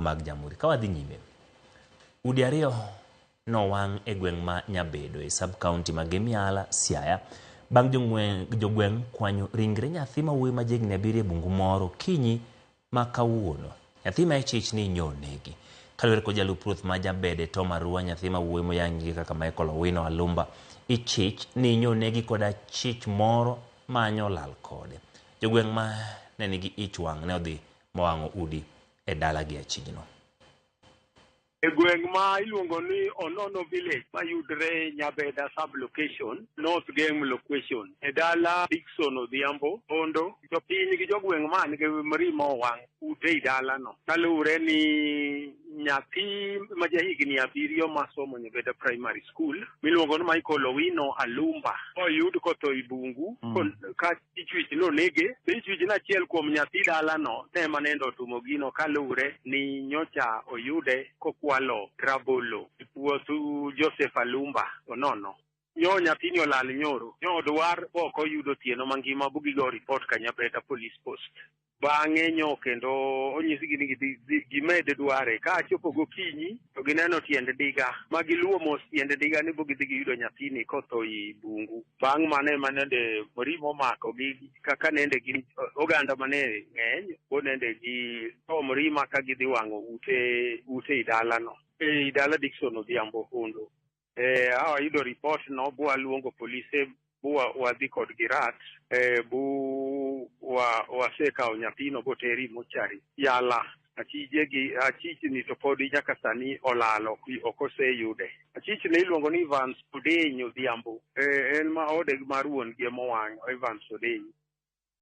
mag Jamhuri. Ka wadhi nyime, udi ariyo nowang' e gweng' ma Nyabedo e sub-county ma Gemiala, Siaya, bang' jogweng' kwanyo ringre nyathi ma wuoyi ma jahigni 7 e bungu moro kinyi ma kawuono. Nyathi ma ichich ni nyonegi. Kaluwore kod jalup ruoth ma Jabede Tom Arua, nyathi ma wuoyi moyangi kaka Michael Owino Alumba ichich ni nyonegi kod achich moro manyo lal kode. Jogweng' ma ne nigi ich wang' ne odhi mowang'o udi e dala gi achijno. E gweng' ma iluongo ni Onono Village ma yudre Nyabeda sub-location, North Game location. E dala Dickson Odhiambo, Bondo, jopiny gi jogweng' ma nigi mirima owang' ute i dala no. Kaluwre ni nyathi ma jahigni 7 masomo Nyabeda Primary School miluongo ni Michael Owino Alumba oyud kotho i bungu ka ichwich no nege. Ichwich na achiel kuom nyathi dala no ne manendo otumo gino kaluwre ni nyocha oyude kokwalo rabolo e puothu Joseph Alumba Onono. Nyo nyathini olal nyoro. Nyo odwar oko yudo tieno mangima bugigo report ka Nyabeda Police Post. Bang'e nyo kendo onyisigi ni gimede dware ka chopo gokinyi to gineno tiend diga ma giluwo mos tiend diga ni bugidhi giyudo nyathini kotho i bungu. Bang' mane manende morimo mako gi kaka nende gi oganda mane ng'eny bonende gi morima ka gidhi wang'o ute i dala no i dala Dickson Odhiambo Hondo. Awa yudo report no bwa luongo polise bwa wadhi kod girat wasekawo nyathino boteri mochari Yala. Achich ni to pod nyaka sani olalo ok oseyude. Achich ne iluongo ni Evans Odeny Odhiambo. En ma ode mar wuon gi mowang' Evans Odeny.